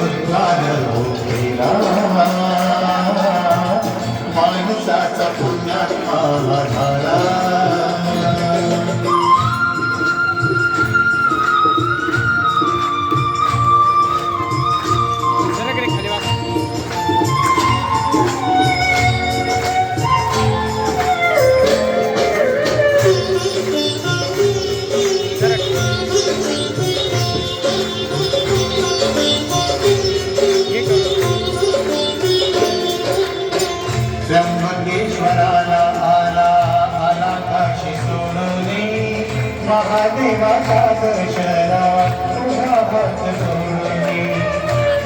उद्धार हो केला माणसाचा पुण्यात्मा झाला ब्रह्मकेश्वराला आला आला काशी सोडूनी महादेवाचा दर्शना तुझा हात जोडूनी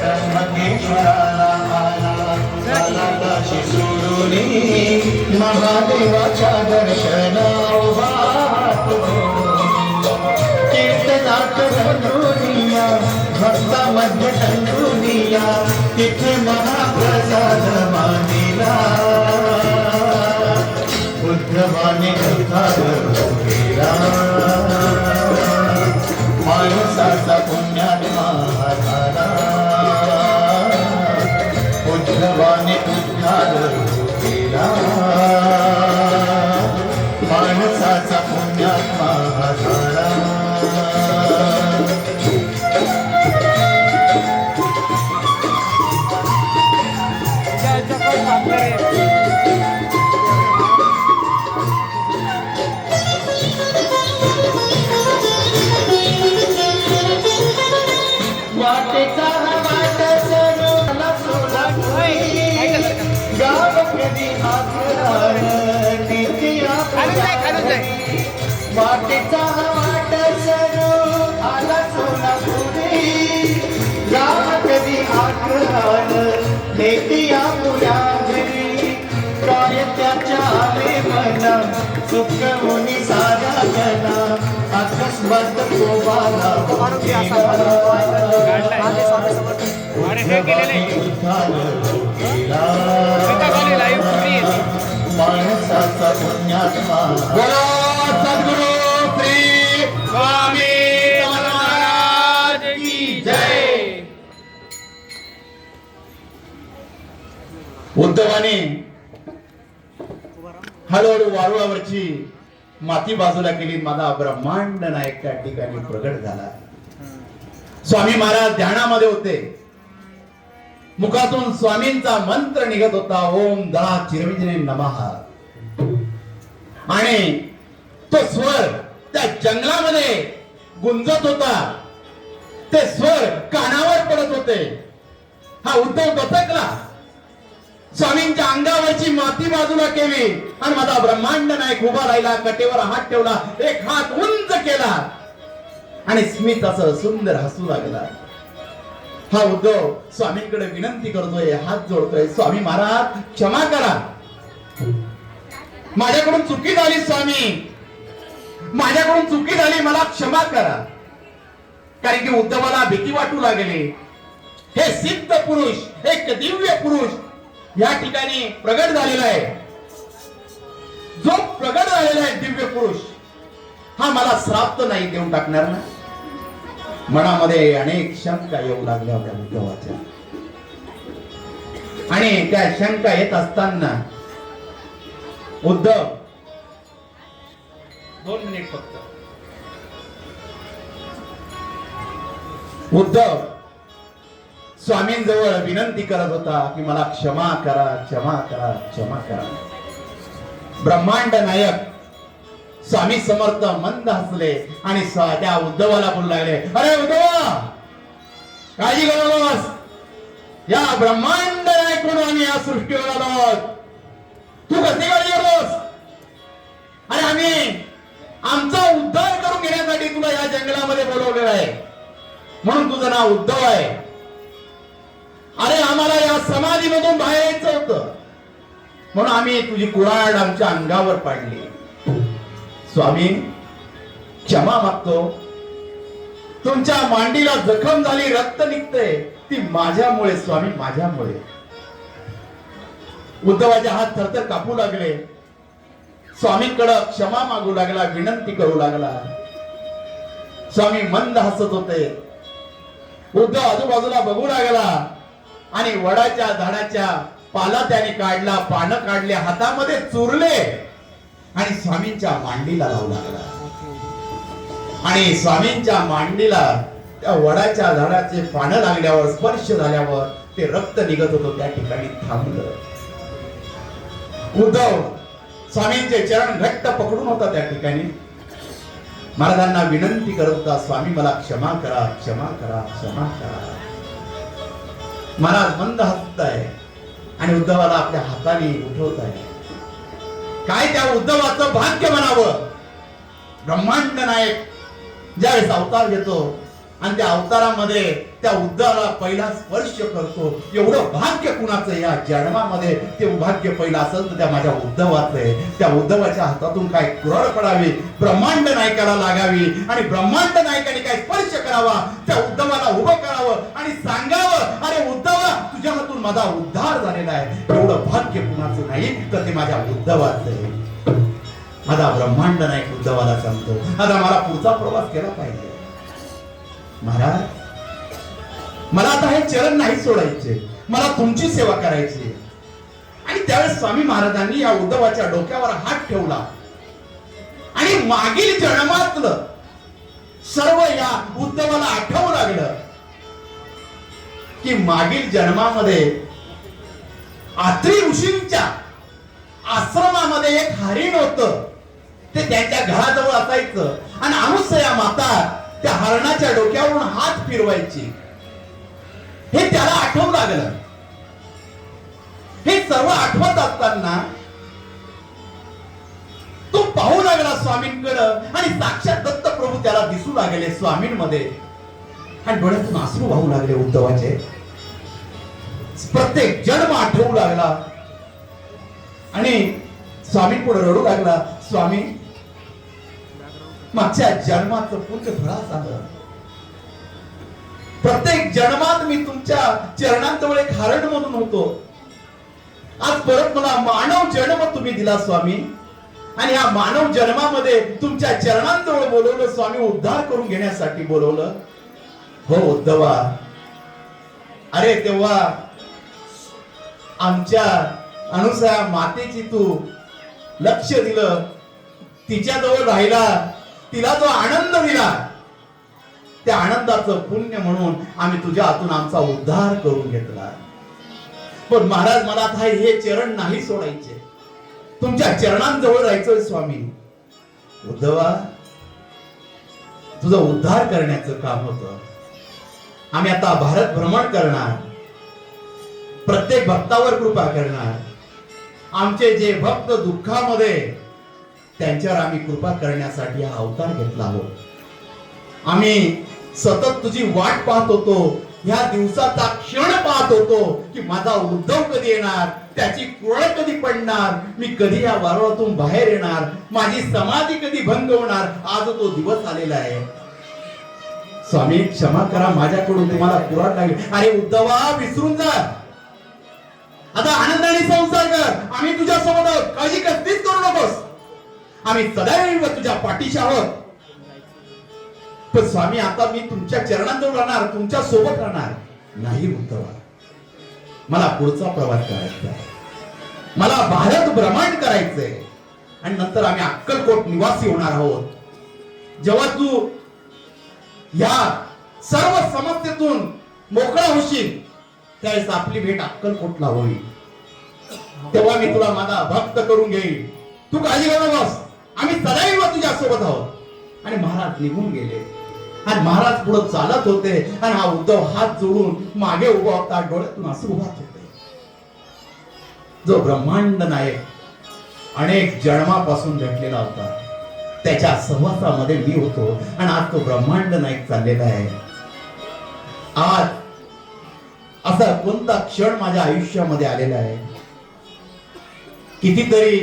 ब्रह्मकेश्वराला आला आला काशी सोडूनी महादेवाचा दर्शना उभा हात जोडूनी कीर्तनात रंगुनिया भक्ता मध्ये रंगुनिया तिथे महाप्रसाद मानिला बुद्धवाने उद्धार हो केला माणसाचा पुण्यात्मा झाला बुद्धवाने उद्धार हो केला माणसाचा पुण्यात्मा झाला वाटेचा वाट सोडला सोडा गाव कधी आखणार नित्या वाटेचा वाट सरो आला सोडा पुढे गाव कधी आखणार नित्या पुण्या घरी काय त्याच्या आले मना सुख मुनी सारा जना अकस्मात कोबाला माणसाचा पुण्यात्मा सद्गुरु श्री स्वामी महाराज की जय. उद्धवाने हळूहळू वारुळावरची माती बाजूला केली. माझा ब्रह्मांड नायक त्या ठिकाणी प्रगट झाला. स्वामी महाराज ध्यानामध्ये होते. मुखातून स्वामींचा मंत्र निघत होता, ओम दळा चिरंजीवी नमः. आणि तो स्वर त्या जंगलामध्ये गुंजत होता. ते स्वर कानावर पडत होते. हा उद्धव बचकला. स्वामींच्या अंगावरची माती बाजूला केली आणि माझा ब्रह्मांड नायक उभा राहिला. कटेवर हात ठेवला, एक हात उंच केला आणि स्मित असं सुंदर हसू लागला. हा उद्धव स्वामींकडे विनंती करतोय, हात जोडतोय, स्वामी महाराज क्षमा करा, माझ्याकडून चुकी झाली. स्वामी माझ्याकडून चुकी झाली, मला क्षमा करा. कारण की उद्धवाला भीती वाटू लागली. हे सिद्ध पुरुष, एक दिव्य पुरुष या ठिकाणी प्रगट झालेला आहे. जो प्रगट झालेला आहे दिव्य पुरुष, हा मला श्राप तर नाही देऊन टाकणार ना. मनामध्ये अनेक शंका येऊ लागल्या होत्या उद्धवाच्या. आणि त्या शंका येत असताना उद्धव 2 मिनिट फक्त. उद्धव स्वामींजवळ विनंती करत होता की मला क्षमा करा, क्षमा करा, क्षमा करा. ब्रह्मांड नायक स्वामी समर्थ मंद हसले आणि त्या उद्धवाला बोलू लागले, अरे उद्धवा, काळजी करू नकोस. या ब्रह्मांड नायक म्हणून आम्ही या सृष्टीवर आलो. तू कशी काळजी करतोस? अरे आम्ही आमचा उद्धार करून घेण्यासाठी तुला या जंगलामध्ये बोलवलेलं आहे, म्हणून तुझं नाव उद्धव आहे. अरे आम्हाला या समाधीमधून बाहेर यायचं होतं, म्हणून आम्ही तुझी कुऱ्हाड आमच्या अंगावर पाडली. स्वामी क्षमा मागतो. तुमच्या मांडीला जखम झाली, रक्त निघतंय, ती माझ्यामुळे स्वामी, माझ्यामुळे. उद्धवाचे हात थरथर कापू लागले. स्वामींकडे क्षमा मागू लागला, विनंती करू लागला. स्वामी मंद हसत होते. उद्धव आजूबाजूला बघू लागला आणि वडाच्या झाडाच्या पाला त्याने काढला, पानं काढले, हातामध्ये चुरले आणि स्वामींच्या मांडीला लावू लागला. आणि स्वामींच्या मांडीला त्या वडाच्या झाडाचे पानं लागल्यावर, स्पर्श झाल्यावर ते रक्त निघत होतं त्या ठिकाणी थांबलं. उद्धव स्वामींचे चरण घट्ट पकडून होता त्या ठिकाणी. महाराजांना विनंती करत होता, स्वामी मला क्षमा करा, क्षमा करा, क्षमा करा. महाराज मंद हसताय आणि उद्धवाला आपल्या हाताने उठवत आहे. काय त्या उद्धवाचं भाग्य म्हणावं. ब्रह्मांड नायक ज्यावेळेस अवतार घेतो आणि त्या अवतारामध्ये त्या उद्धवाला पहिला स्पर्श करतो, एवढं भाग्य कुणाचं या जन्मामध्ये. ते भाग्य पहिलं असेल तर त्या माझ्या उद्धवाचं आहे. त्या उद्धवाच्या हातातून काय कुऱ्हाड पडावी, ब्रह्मांड नायकाला लागावी आणि ब्रह्मांड नायकाने काय स्पर्श करावा, त्या उद्धवाला उभं करावं आणि सांगावं, अरे उद्धवा तुझ्या हातून माझा उद्धार झालेला आहे. एवढं भाग्य कुणाचं नाही तर ते माझ्या उद्धवाचं आहे. माझा ब्रह्मांड नायक उद्धवाला सांगतो, आता मला पुढचा प्रवास केला पाहिजे. महाराज मला आता हे चरण नाही सोडायचे, मला तुमची सेवा करायची. आणि त्यावेळेस स्वामी महाराजांनी या उद्धवाच्या डोक्यावर हात ठेवला आणि मागील जन्मातलं सर्व या उद्धवाला आठवू लागलं की मागील जन्मामध्ये आत्री ऋषींच्या आश्रमामध्ये एक हरिण होतं. ते त्यांच्या घराजवळ असायचं आणि अनुसया माता त्या हरणाच्या डोक्यावरून हात फिरवायची. हे त्याला आठवू लागलं. हे सर्व आठवत असताना तो पाहू लागला स्वामींकडं आणि साक्षात दत्त प्रभू त्याला दिसू लागले स्वामींमध्ये आणि डोळ्यातून अश्रू वाहू लागले उद्धवाचे. प्रत्येक जन्म आठवू लागला आणि स्वामी पुढे रडू लागला, स्वामी मागच्या जन्माचं पुण्य फळास आलं. प्रत्येक जन्मात मी तुमच्या चरणांजवळ एक हरण म्हणून होतो. आज परत मला मानव जन्म तुम्ही दिला स्वामी आणि या मानव जन्मामध्ये तुमच्या चरणांजवळ बोलवलं स्वामी, उद्धार करून घेण्यासाठी बोलवलं. हो उद्धवा, अरे तेव्हा आमच्या अनुसया मातेची तू लक्ष दिलं, तिच्याजवळ राहिला, तिला जो आनंद दिला, त्या आनंदाचं पुण्य म्हणून आम्ही तुझ्या हातून आमचा उद्धार करून घेतला. पण महाराज मला आता हे चरण नाही सोडायचे, तुमच्या चरणांजवळ राहायचं स्वामी. उद्धवा तुझा उद्धार करण्याचं काम होतं. आम्ही आता भारत भ्रमण करणार, प्रत्येक भक्तावर कृपा करणार. आमचे जे भक्त दुःखामध्ये त्यांच्यावर आम्ही कृपा करण्यासाठी हा अवतार घेतला आहोत. आम्ही सतत तुझी वाट पाहत होतो, ह्या दिवसाचा क्षण पाहत होतो की माझा उद्धव कधी येणार, त्याची कुरळ कधी पडणार, मी कधी या वारुळातून बाहेर येणार, माझी समाधी कधी भंग होणार. आज तो दिवस आलेला आहे. स्वामी क्षमा करा, माझ्याकडून तुम्हाला कुऱ्हाड लागली. अरे उद्धवा विसरून जा, आता आनंदाने संसार कर. आम्ही तुझ्या सोबत आहोत, काळजी कसलीच करू नकोस. आम्ही सदैव तुझ्या पाठीशी आहोत. पण स्वामी आता मी तुमच्या चरणांजवळ राहणार, तुमच्या सोबत राहणार नाही. उद्धवा मला पुढचा प्रवास करायचा आहे, मला भारत भ्रमण करायचंय आणि नंतर आम्ही अक्कलकोट निवासी होणार आहोत. जेव्हा तू या सर्व समस्येतून मोकळा होशील त्यावेळेस आपली भेट अक्कलकोटला होईल. तेव्हा मी तुला माझा भक्त करून घेईन. तू काळजी करू नकोस, आम्ही सदैव तुझ्या सोबत आहोत. आणि महाराज निघून गेले आणि महाराज पुढे चालत होते आणि हा उद्धव हात जोडून मागे उभा होता, डोळ्यातून अश्रू वाहत होते. जो ब्रह्मांड नायक अनेक जन्मापासून भेटलेला होता, त्याच्या सहवासामध्ये मी होतो आणि आज तो ब्रह्मांड नायक चाललेला आहे. आज असा कोणता क्षण माझ्या आयुष्यामध्ये आलेला आहे. कितीतरी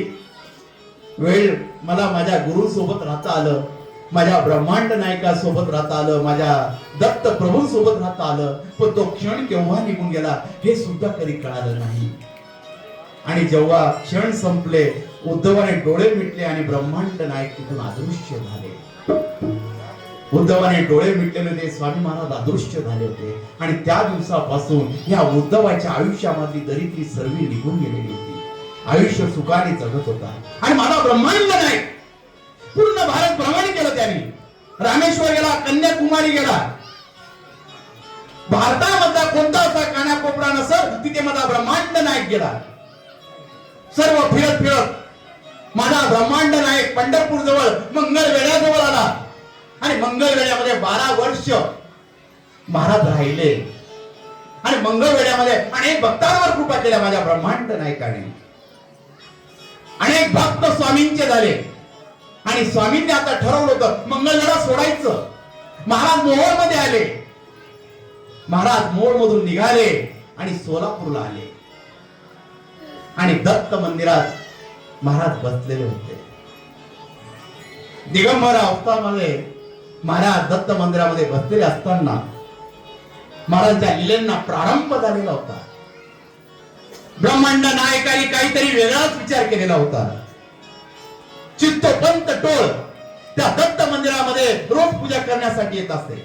वेळ मला माझ्या गुरु सोबत राहता आलं, माझ्या ब्रह्मांड नायका सोबत राहता आलं, माझ्या दत्त प्रभू सोबत राहता आलं. पण तो क्षण केव्हा निघून गेला हे सुद्धा कधी कळालं नाही. आणि जेव्हा क्षण संपले, उद्धवाने डोळे मिटले आणि ब्रह्मांड नायक तिथून अदृश्य झाले. उद्धवाने डोळे मिटलेले होते, स्वामी महाराज अदृश्य झाले होते आणि त्या दिवसापासून या उद्धवाच्या आयुष्यामधली दरिद्री सर्व निघून गेलेली होती. आयुष्य सुखाने जगत होता आणि माझा ब्रह्मांड नाही पूर्ण भारत भ्रमण केलं त्यांनी. रामेश्वर गेला, कन्याकुमारी गेला. भारतामधला कोणता असा कानाकोपरा नसर तिथे माझा ब्रह्मांड नायक गेला. सर्व फिरत फिरत माझा ब्रह्मांड नायक पंढरपूर जवळ मंगळवेढ्याजवळ आला आणि मंगळवेढ्यामध्ये 12 वर्ष महाराज राहिले आणि मंगळवेढ्यामध्ये अनेक भक्तांवर कृपा केल्या माझ्या ब्रह्मांड नायकाने. अनेक भक्त स्वामींचे झाले आणि स्वामींनी आता ठरवलं होतं मंगळवेढा सोडायचं. महाराज मोहोळ मध्ये आले. महाराज मोहोळ मधून निघाले आणि सोलापूरला आले आणि दत्त मंदिरात महाराज बसलेले होते. दिगंबर अवस्थामध्ये महाराज दत्त मंदिरामध्ये बसलेले असताना महाराजांच्या लीलेंना प्रारंभ झालेला होता. ब्रह्मांड नायकाने काहीतरी वेगळाच विचार केलेला होता. चित्तोपंत टोळ त्या दत्त मंदिरामध्ये रोज पूजा करण्यासाठी येत असते.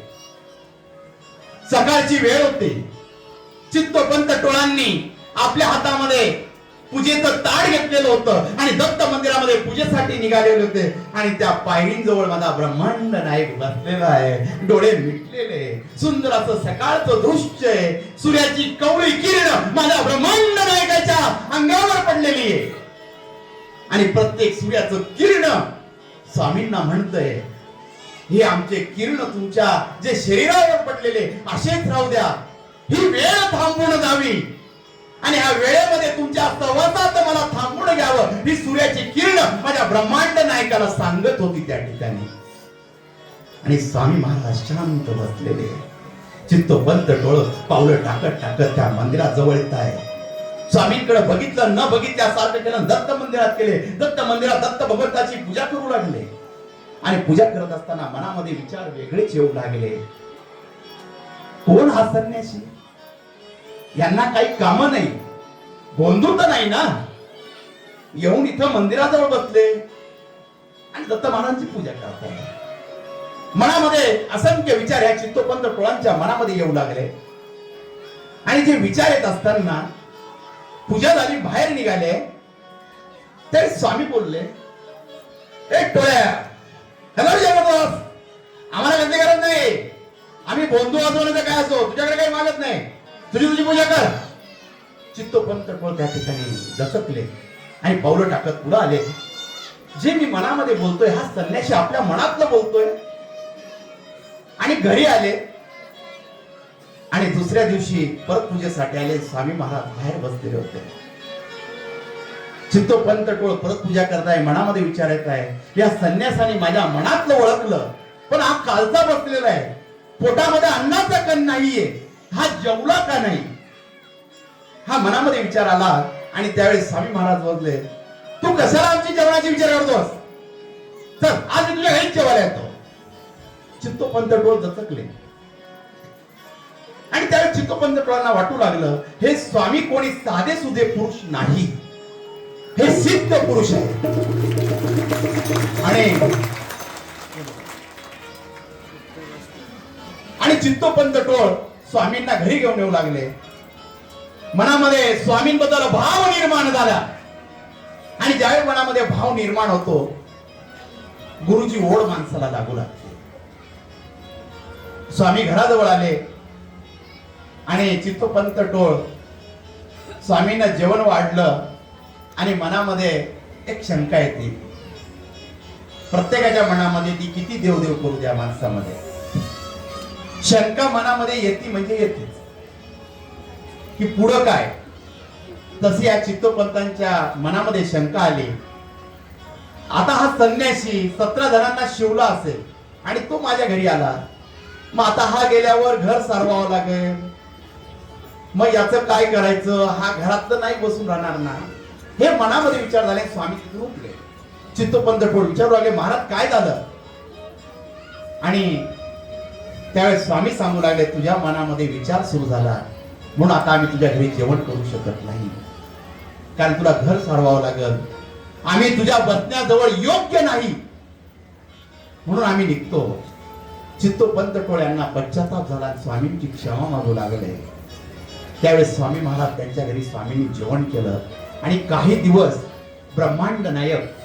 सकाळची वेळ होती. चित्तोपंत टोळांनी आपल्या हातामध्ये पूजेचं ताट घेतलेलं होतं आणि दत्त मंदिरामध्ये पूजेसाठी निघालेले होते आणि त्या पायरींजवळ माझा ब्रह्मांड नायक बसलेला आहे. डोळे मिटलेले, सुंदर असं सकाळचं दृश्य आहे. सूर्याची कवळी किरण माझ्या ब्रह्मांड नायकाच्या अंगावर पडलेली आहे आणि प्रत्येक सूर्याचं किरण स्वामींना म्हणतंय, हे आमचे किरण तुमच्या जे शरीरावर पडलेले असेच राहू द्या. ही वेळ थांबून जावी आणि ह्या वेळेमध्ये तुमच्या सहवासात मला थांबून घ्यावं, ही सूर्याची किरण माझ्या ब्रह्मांड नायकाला सांगत होती त्या ठिकाणी. आणि स्वामी महाराज शांत बसलेले. चित्तोपंत डोळ पावलं टाकत टाकत त्या मंदिराजवळ येत आहे. स्वामींकडे बघितलं न बघितल्यासारखं केलं. दत्त मंदिरात केले. दत्त मंदिरात दत्त भगवंताची पूजा करू लागले आणि पूजा करत असताना मनामध्ये विचार वेगळेच येऊ लागले. कोण हा संन्यासी? यांना काही काम नाही, गोंधळ तर नाही ना? येऊन इथं मंदिराजवळ बसले आणि दत्त महाराजांची पूजा करतात. मनामध्ये असंख्य विचार या चित्तोपंत टोळांच्या मनामध्ये येऊ लागले आणि जे विचार येत असताना पूजा झाली, बाहेर निघाले. तरी स्वामी बोलले, ए टोळ्या, हॅलो जगन्नाथ, आम्हाला गंदी गरज नाही. आम्ही बंधू असो नाही तर काय असो, तुझ्याकडे काही मागत नाही. तुझी पूजा कर. चित्तोपंत टोळ त्या ठिकाणी दचकले आणि पावलं टाकत पुढे आले. जे मी मनामध्ये बोलतोय हा संन्यासी आपल्या मनातलं बोलतोय. आणि घरी आले आणि दुसऱ्या दिवशी परत पूजेसाठी आले. स्वामी महाराज बाहेर बसलेले होते. चित्तोपंत टोळ परत पूजा करताय. मनामध्ये विचार येत आहे, या संन्यासाने माझ्या मनातलं ओळखलं, पण हा कालचा बसलेला आहे. पोटामध्ये अन्नाचा कण नाहीये, हा जेवला का नाही, हा मनामध्ये विचार आला. आणि त्यावेळेस स्वामी महाराज बोलले, तू कशाला आमची जेवणाची विचार करतोस? चल आज मी तुझ्या घरीच जेवायला येतो. चित्तोपंत टोळ दचकले आणि त्यावेळेस चित्तोपंत टोळांना वाटू लागलं, हे स्वामी कोणी साधे सुधे पुरुष नाही, हे सिद्ध पुरुष आहे. आणि चित्तोपंत टोळ स्वामींना घरी घेऊन येऊ लागले. मनामध्ये स्वामींबद्दल भाव निर्माण झाला आणि ज्यावेळी मनामध्ये भाव निर्माण होतो, गुरुची ओढ माणसाला लागू लागते. स्वामी घराजवळ आले आणि चित्तोपंत टोळ स्वामींना जेवण वाढलं आणि मनामध्ये एक शंका येते. प्रत्येकाच्या मनामध्ये ती किती देवदेव करू द्या माणसामध्ये शंका मनामध्ये येते, म्हणजे येतेच की पुढं काय. तशी या चित्तोपंतांच्या मनामध्ये शंका आली. आता हा संन्यासी 17 जणांना शिवला असेल आणि तो माझ्या घरी आला, मग आता हा गेल्यावर घर सारवावं लागेल, मग याचं काय करायचं? हा घरातलं नाही बसून राहणार ना. हे मनामध्ये विचार झाले. स्वामी तिथून उठले. चित्तोपंत टोळ विचारू लागले, महाराज काय झालं? आणि त्यावेळेस स्वामी सांगू लागले, तुझ्या मनामध्ये विचार सुरू झाला म्हणून आता आम्ही तुझ्या घरी जेवण करू शकत नाही, कारण तुला घर सारवावं लागल. आम्ही तुझ्या बसण्याजवळ योग्य नाही म्हणून आम्ही निघतो. चित्तोपंत टोळ्यांना पश्चाताप झाला, स्वामींची क्षमा मागू लागले. त्यावेळेस स्वामी महाराज त्यांच्या घरी स्वामींनी जेवण केलं आणि काही दिवस ब्रह्मांड नायक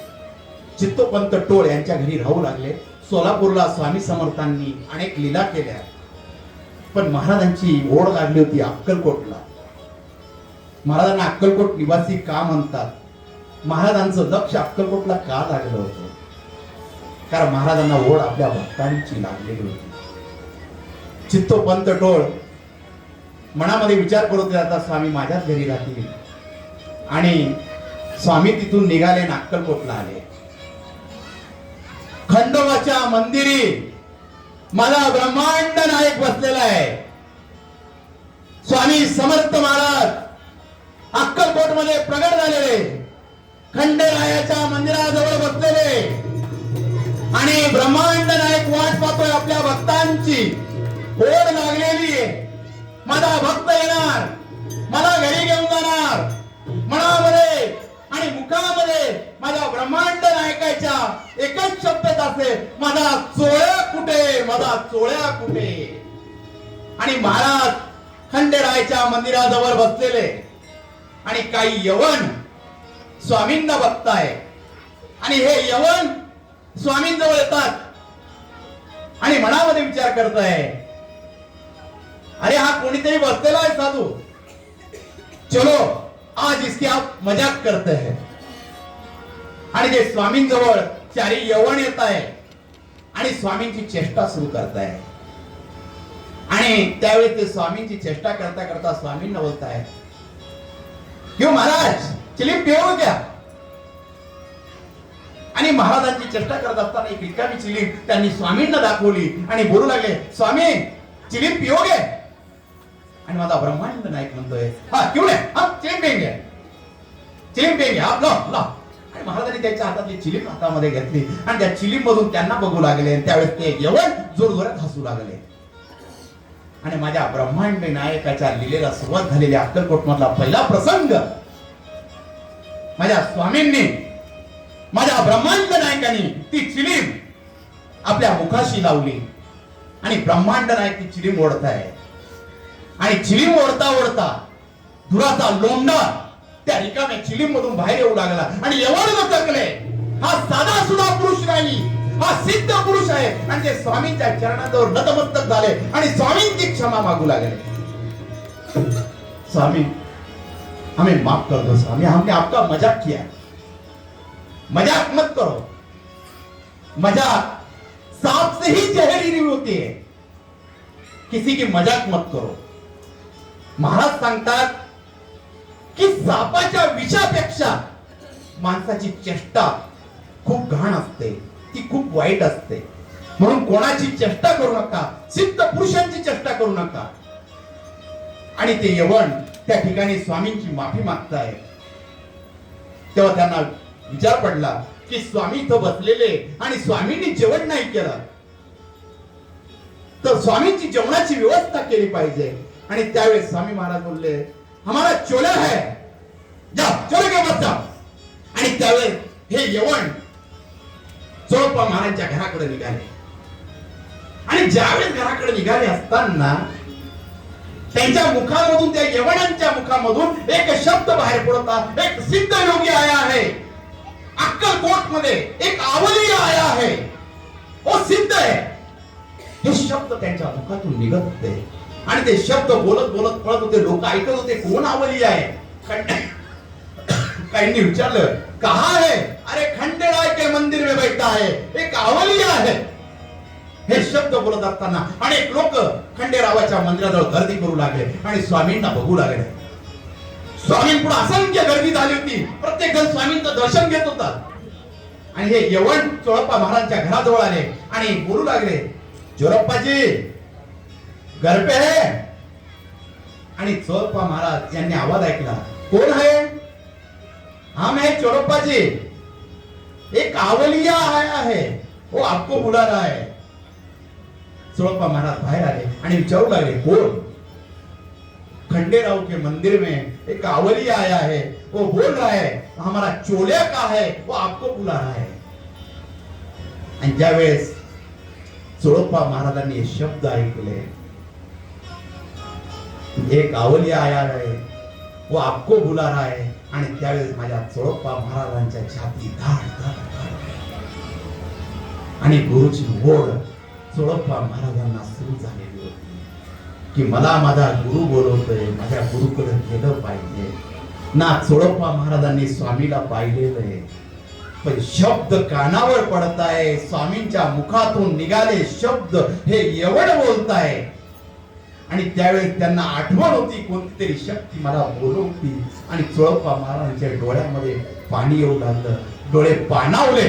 चित्तोपंत टोळ यांच्या घरी राहू लागले. सोलापूरला स्वामी समर्थांनी अनेक लीला केल्या, पण महाराजांची ओढ लागली होती अक्कलकोटला. महाराजांना अक्कलकोट निवासी का म्हणतात? महाराजांचं लक्ष अक्कलकोटला का लागलं होतं? कारण महाराजांना ओढ आपल्या भक्तांची लागलेली होती. चित्तोपंत टोळ मनामध्ये विचार करत होते, आता स्वामी माझ्याच घरी राहतील. आणि स्वामी तिथून निघाले आणि अक्कलकोटला आले. खंडोबाच्या मंदिरी मला ब्रह्मांड नायक बसलेला आहे. स्वामी समर्थ महाराज अक्कलकोट मध्ये प्रगट झालेले, खंडेरायाच्या मंदिराजवळ बसलेले आणि ब्रह्मांड नायक वाट पाहतोय आपल्या भक्तांची. ओढ लागलेली आहे, माझा भक्त येणार, मला घरी घेऊन जाणार. मनामध्ये आणि मुखामध्ये माझ्या ब्रह्मांड नायकाच्या एकच शब्द असेल, माझा चोळ्या कुठे, माझा चोळ्या कुठे. आणि महाराज खंडेरायाच्या मंदिराजवळ बसलेले आणि काही यवन स्वामींना बघताय. आणि हे यवन स्वामींजवळ येतात आणि मनामध्ये विचार करताय, अरे हा कोणीतरी बसलेला आहे साधू, चलो आज इसकी आप मजाक करते हैं. आणि ते स्वामींजवळ चारी यवन येत आहे आणि स्वामींची चेष्टा सुरू करताय. आणि त्यावेळेस ते स्वामींची चेष्टा करता करता स्वामींना बोलताय, क्यों महाराज चिलीम पिओ क्या? आणि महाराजांची चेष्टा करत असताना एक रिकामी चिलीम त्यांनी स्वामींना दाखवली आणि बोलू लागले, स्वामी चिलीम पिओगे? आणि माझा ब्रह्मांड नायक म्हणतोय, हा क्यों नाही, हा चिलीम पिएंगे, चिलीम पिएंगे, आप लो लो. आणि महाराजांनी त्याच्या हातातली चिलीम हातामध्ये घेतली आणि त्या चिलीम मधून त्यांना बघू लागले. त्यावेळेस ते यवन जोरजोरात हसू लागले. आणि माझ्या ब्रह्मांड नायकाच्या लीलेला सुरुवात झालेल्या अक्कलकोट मधला पहिला प्रसंग माझ्या स्वामींनी, माझ्या ब्रह्मांड नायकांनी ती चिलीम आपल्या मुखाशी लावली आणि ब्रह्मांड नायक ती चिलीम ओढताय. आणि चिलीम ओढता ओढता धुराचा लोंढा त्या रिकाम्या चिलीम मधून बाहेर येऊ लागला. आणि एवढं थकले, हा साधा सुद्धा पुरुष नाही, हा सिद्ध पुरुष आहे. आणि ते स्वामींच्या चरणाजवळ नतमस्तक झाले आणि स्वामींची क्षमा मागू लागले. स्वामी हमें माफ कर दो स्वामी, हमने आपका मजाक किया, मजाक मत करो. मजाक सांप से ही जहरीली होती है, किसी की मजाक मत करो. महाराज सांगतात की सापाच्या विषापेक्षा माणसाची चेष्टा खूप घाण असते, ती खूप वाईट असते. म्हणून कोणाची चेष्टा करू नका, सिद्ध पुरुषांची चेष्टा करू नका. आणि ते यवन त्या ठिकाणी स्वामींची माफी मागताय. तेव्हा त्यांना विचार पडला की स्वामी इथं बसलेले आणि स्वामींनी जेवण नाही केलं, तर स्वामींची जेवणाची व्यवस्था केली पाहिजे. आणि त्यावेळेस स्वामी महाराज बोलले, हमारा चोला है, जाओ चोले के पास जाओ. आणि त्यावेळेस हे यवन चोळप्पा महाराजांच्या घराकडे निघाले. आणि ज्यावेळेस घराकडे निघाले असताना त्यांच्या मुखामधून, त्या यवनांच्या मुखामधून एक शब्द बाहेर पडता, एक सिद्ध योगी आया है अक्कलकोट मध्ये, एक आवलिया आया है, वो सिद्ध है. हे शब्द त्यांच्या मुखातून निघत होते आणि ते शब्द बोलत बोलत पळत होते. लोक ऐकत होते, कोण आवलिया आहे? काहींनी विचारलं, कहा है? अरे खंडेराय के मंदिर में बैठा है, एक आवलिया है. हे शब्द बोलत असताना अनेक लोक खंडेरावाच्या मंदिराजवळ गर्दी करू लागले आणि स्वामींना बघू लागले. स्वामींपुढे असंख्य गर्दी झाली होती, प्रत्येक जण स्वामींचं दर्शन घेत होता. आणि हे यवन चोळप्पा महाराजांच्या घराजवळ आले आणि बोलू लागले, चोळप्पा जी घर पे है? आणि चोळप्पा महाराज यांनी आवाज ऐकला, कोण है? हम है चोळप्पा जी, एक आवलिया आया है, वो आपको बुला रहा है. चोळप्पा महाराज बाहेर आले आणि विचारू लागले, कोण? खंडेराव के मंदिर में एक आवलिया आया है, वो बोल रहा है हमारा चोलिया का है, वो आपको बुला रहा है. आणि ज्यावेळेस चोळप्पा महाराजांनी हे शब्द ऐकले, एक आवलिया आया है वो आपको बुला रहा है. आणि त्यावेळेस माझ्या चोळप्पा महाराजांच्या छाती धाड धाड धाड. आणि गुरुची ओढ चोळप्पा महाराजांना सुरू झालेली होती की मला माझा गुरु बोलवतोय, माझ्या गुरुकडे गेलं पाहिजे ना. चोळप्पा महाराजांनी स्वामीला पाहिलेलं आहे, पण शब्द कानावर पडताय, स्वामींच्या मुखातून निघाले शब्द हे एवढं बोलताय. आणि त्यावेळेस त्यांना आठवण होती कोणती तरी शक्ती मला बोलवती. आणि चोळप्पा महाराजांच्या डोळ्यामध्ये पाणी येऊ लागलं, डोळे पाणावले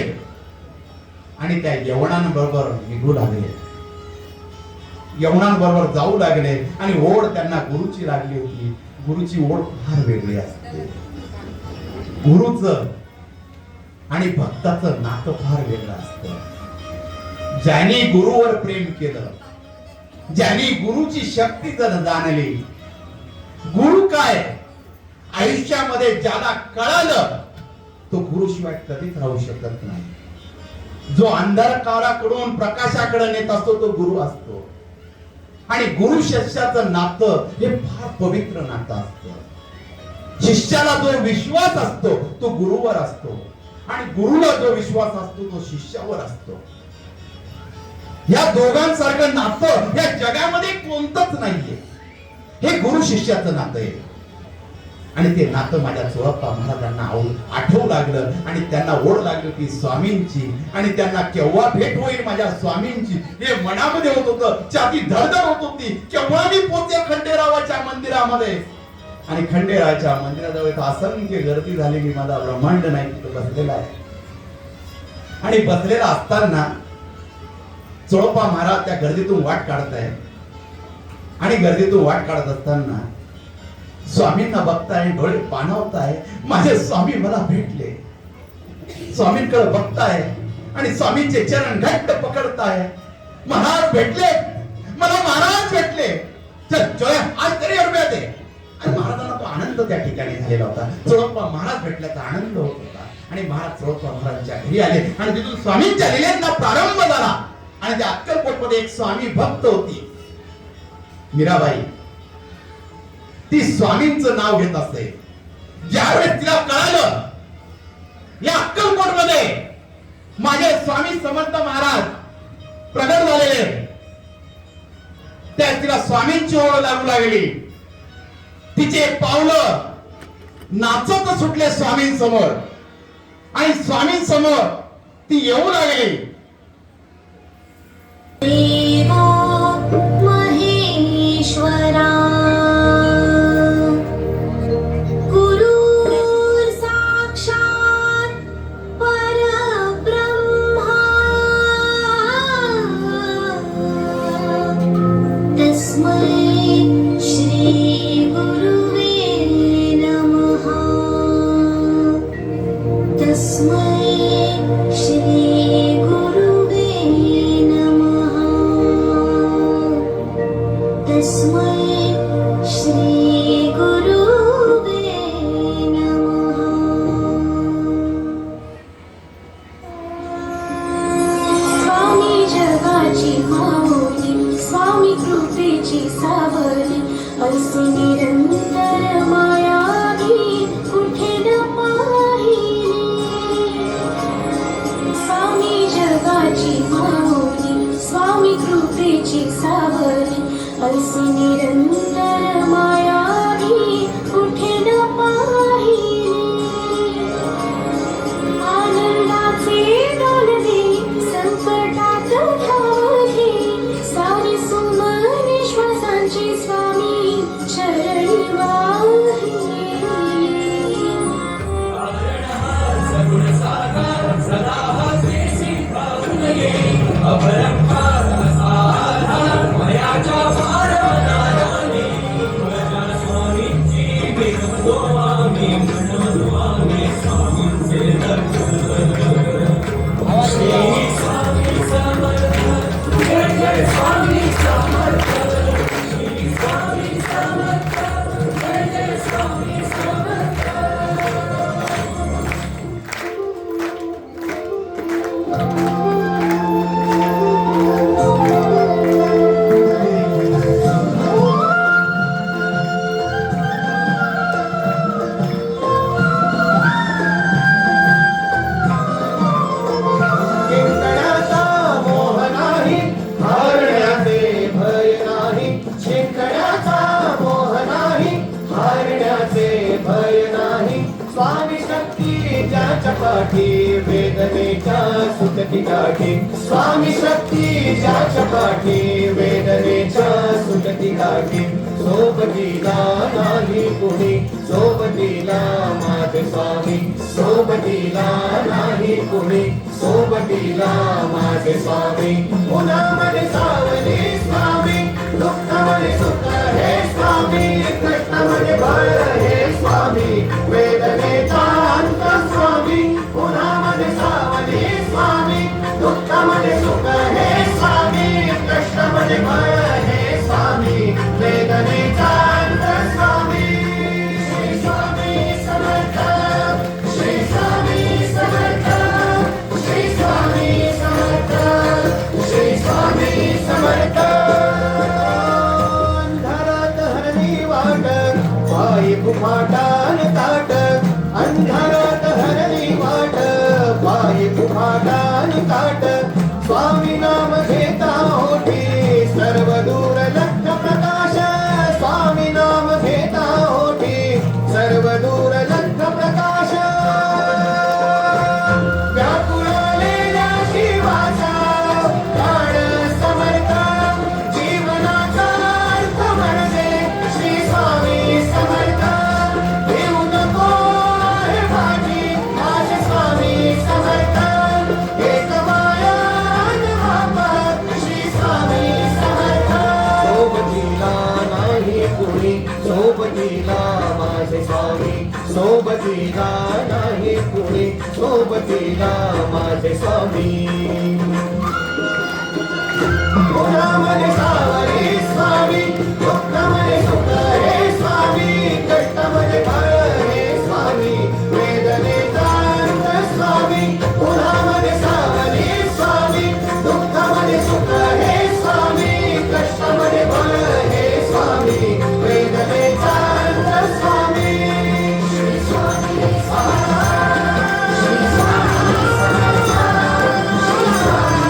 आणि त्या यवनांबरोबर निघू लागले, यवनांबरोबर जाऊ लागले. आणि ओढ त्यांना गुरुची लागली होती. गुरुची ओढ फार वेगळी असते. गुरुचं आणि भक्ताचं नातं फार वेगळं असतं. ज्याने गुरुवर प्रेम केलं, ज्याने गुरुची शक्ती जर जाणली, गुरु काय आयुष्यामध्ये ज्याला कळालं तो गुरुशिवाय कधीच राहू शकत नाही. जो अंधकाराकडून प्रकाशाकडे नेत असतो तो गुरु असतो. आणि गुरु शिष्याचं नातं हे फार पवित्र नातं असतं. शिष्याला जो विश्वास असतो तो गुरुवर असतो आणि गुरुला जो विश्वास असतो तो शिष्यावर असतो. या दोघांसारखं नातं या जगामध्ये कोणतंच नाहीये. हे गुरु शिष्याचं नातं आहे. आणि ते नातं माझ्या चोळप्पा महाराजांना आठवू लागलं आणि त्यांना ओढ लागली की स्वामींची. आणि त्यांना केव्हा भेट होईल माझ्या स्वामींची हे मनामध्ये होत होतं. छाती धडधड होत होती. केव्हा मी पोहोचेल खंडेरावाच्या मंदिरामध्ये. आणि खंडेरावाच्या मंदिराजवळ असंख्य गर्दी झालेली, माझा ब्रह्मांड नाही तिथं बसलेला आहे. आणि बसलेला असताना चोळप्पा महाराज त्या गर्दीतून वाट काढताय. आणि गर्दीतून वाट काढत असताना स्वामींना बघताय, डोळे पाणावताय. माझे स्वामी मला भेटले. स्वामींकडे बघताय आणि स्वामींचे चरण घट्ट पकडताय. महाराज भेटले मला, महाराज भेटले. चल आज तरी अडव्या दे. आणि महाराजांना तो आनंद त्या ठिकाणी झालेला होता. चोळप्पा महाराज भेटल्याचा आनंद होत होता. आणि महाराज चोळप्पा महाराजांच्या घरी आले आणि तिथून स्वामींच्या लीलेंना प्रारंभ झाला. आणि त्या अक्कलकोटमध्ये एक स्वामी भक्त होती, मीराबाई. ती स्वामींचं नाव घेत असते. ज्यावेळेस तिला कळालं या अक्कलकोटमध्ये माझे स्वामी समर्थ महाराज प्रगट झालेले, त्या तिला स्वामींची ओढ लागू लागली. तिचे पावलं नाचत सुटले स्वामींसमोर. आणि स्वामींसमोर ती येऊ लागली. देवा महेश्वरा गुरु साक्षात परब्रह्मा तस्मै श्री गुरुवे नमः. तस्मै श्री गुरुवे नमः. तस्मै श्री गुरुवे नमः. स्वामी जगाची माऊली, स्वामी कृपेची सावली, असे निरंतर मायावी कुठे न पाहिली. स्वामी जगाची माऊली, स्वामी कृपेची सावली, असे निरंतर मायावी कुठे न पाहिली. आनंदाचे डोलवे संकटात धावले, सारी सुमने श्वासांची स्वामी चरणी वाहिले. गाठी वेदनेच्या सुटती गाठी स्वामी शक्ती ज्याच्या पाठी वेदनेच्या सुटती गाठी सोबतीला नाही कुणी सोबतीला माझे स्वामी सोबतीला नाही कुणी सोबतीला माझे स्वामी उन्हामध्ये सावली स्वामी दुःखामध्ये सुख हे स्वामी कष्टामध्ये बळ हे स्वामी वेदनेचा अंत स्वामी उन्हामध्ये सावली स्वामी दुःखामध्ये सुख हे स्वामी कष्टामध्ये बळ हे स्वामी वेदनेचा अंत स्वामी श्री स्वामी समर्थ श्री स्वामी समर्थ श्री स्वामी समर्थ श्री स्वामी समर्थ अंधारात हरली वाट पायी फुफाटान ताट अंधारात हरली वाट पायी फुफाटान ताट स्वामी नाम घेता ओठी सर्व दूर लक्ष प्रकाश स्वामी नाम घेता ओठी सर्व दूर लक्ष प्रकाश व्याकुळलेल्या शिवाचा प्राण समर्थ जीवनाचा अर्थ म्हणजे श्री स्वामी समर्थ देऊ नको हे माझी माझे स्वामी समर्थ एक माया बाबा श्री स्वामी समर्थ सोबतीला नाही कुणी सोबतीला माझे स्वामी सोबतीला नाही कुणी सोबतीला माझे स्वामी उन्हामध्ये सावली स्वामी दुःखामध्ये सुख हे स्वामी कष्टामध्ये बळ हे स्वामी वेदनेचा अंत स्वामी उन्हामध्ये सावली स्वामी दुःखामध्ये सुख हे स्वामी कष्टामध्ये बळ हे स्वामी वेदनेचा अंत स्वामी श्री स्वामी श्री स्वामी श्री स्वामी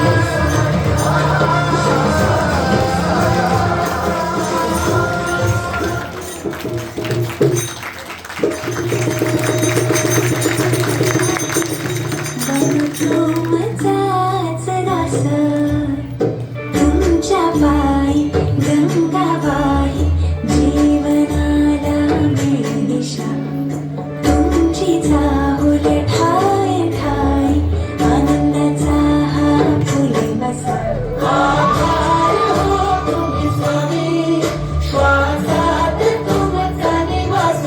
तुमचाच दास तुमच्या पायी गंगाबाई जीवनाला मिळेल दिशा तुमची चाहुल ठाय ठाय आनंदाचा हा फुले बसा आधार हो तुम्ही स्वामी श्वासात तुमचा निवास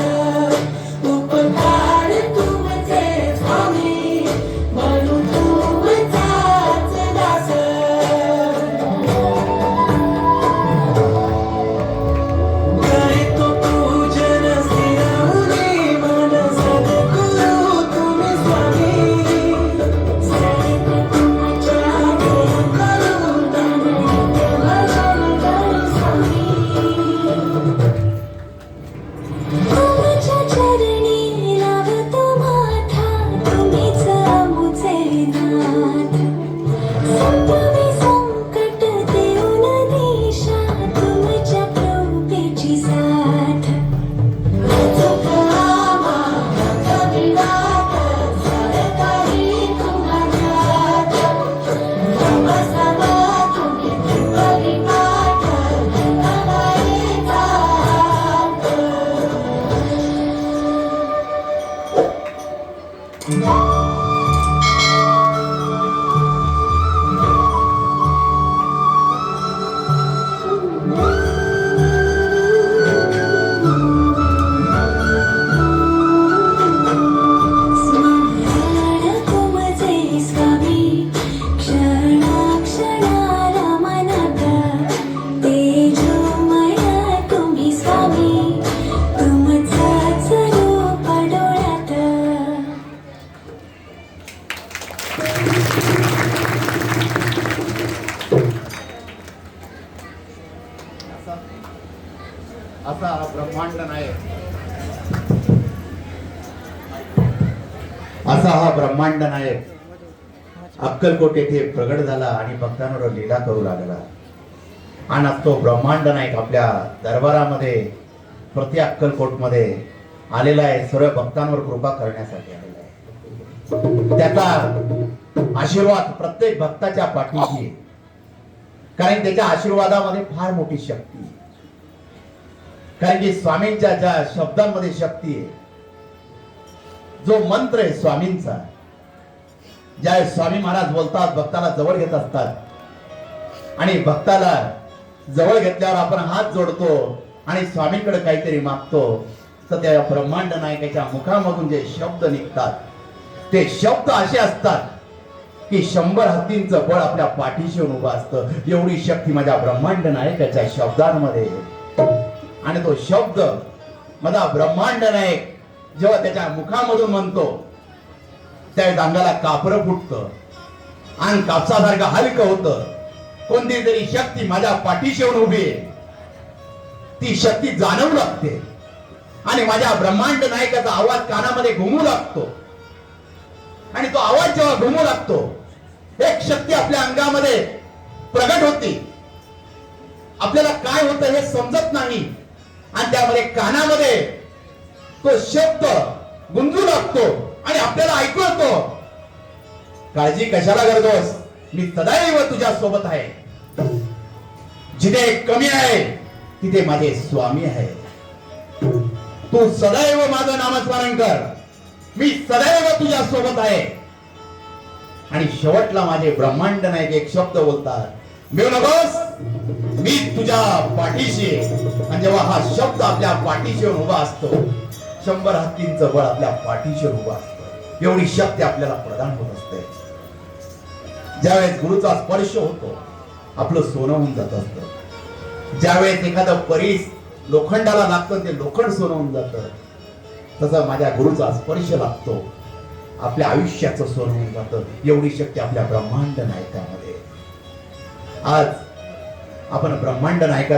उपकार तुमचे स्वामी म्हणून तुमचाच दास करतो पूजन स्थिरवली मन सद्गुरु तुम्ही स्वामी सर्व तुमच्या करून भजन करू स्वामी तुमच्या चरणी लावतो माथा तुम्हीच आमुचे नाथ संपवे संकट देऊन दिशा तुमच्या कृपेची साथ स्मरण तुमचे स्वामी क्षणाक्षणाला मनात तेजोमय तुम्ही स्वामी तुमचाच रूप डोळ्यात असा हा ब्रह्मांड नायक असा हा ब्रह्मांड नायक अक्कलकोट येथे प्रगट झाला आणि भक्तांवर लीला करू लागला. आणि आज तो ब्रह्मांड नायक आपल्या दरबारामध्ये प्रति अक्कलकोट मध्ये आलेला आहे. सर्व भक्तांवर कृपा करण्यासाठी आलेला आहे. त्याचा आशीर्वाद प्रत्येक भक्ताच्या पाठीशी आहे. कारण त्याच्या आशीर्वादामध्ये फार मोठी शक्ती आहे. कारण की स्वामींच्या ज्या शब्दांमध्ये शक्ती आहे, जो मंत्र आहे स्वामींचा, ज्या स्वामी महाराज बोलतात भक्ताला जवळ घेत असतात आणि भक्ताला जवळ घेतल्यावर आपण हात जोडतो आणि स्वामींकडे काहीतरी मागतो, तर त्या ब्रह्मांड नायकाच्या मुखामधून जे शब्द निघतात ते शब्द असे असतात की 100 हत्तींचं बळ आपल्या पाठीशी येऊन उभं असतं. एवढी शक्ती माझ्या ब्रह्मांड नायकाच्या शब्दांमध्ये आहे. आणि तो शब्द माझा ब्रह्मांड नायक जेव्हा त्याच्या मुखामधून म्हणतो त्यावेळेस अंगाला कापरं फुटतं, अंग कापसासारखं हलकं होतं. कोणती तरी शक्ती माझ्या पाठीशी येऊन उभी आहे, ती शक्ती जाणवू लागते आणि माझ्या ब्रह्मांड नायकाचा आवाज कानामध्ये घुमू लागतो. आणि तो आवाज जेव्हा घुमू लागतो, एक शक्ती आपल्या अंगामध्ये प्रगट होती. आपल्याला काय होतं हे समजत नाही आणि त्यामध्ये कानामध्ये तो शब्द गुंजू लागतो आणि आपल्याला ऐकू येतो, काळजी कशाला करतोस, मी सदैव तुझ्या सोबत आहे. जिथे कमी आहे तिथे माझे स्वामी आहे. तू सदैव माझं नामस्मरण कर, मी सदैव तुझ्या सोबत आहे. आणि शेवटला माझे ब्रह्मांड नायक एक शब्द बोलतात, मिळू नकोस, मी तुझ्या पाठीशी आहे. आणि जेव्हा हा शब्द आपल्या पाठीशी उभा असतो, 100 हत्तींचं बळ आपल्या पाठीशी उभं असतं. एवढी शक्ती आपल्याला प्रदान होत असते. ज्यावेळेस गुरुचा स्पर्श होतो, आपलं सोनं होऊन जात असतं. ज्यावेळेस एखादं परीस लोखंडाला लागतं, ते लोखंड सोनं होऊन जातं. तसं माझ्या गुरुचा स्पर्श लागतो, आपल्या आयुष्याचं सोनं होऊन जातं. एवढी शक्ती आपल्या ब्रह्मांड नायकामध्ये. आज आपण ब्रह्मांड नायका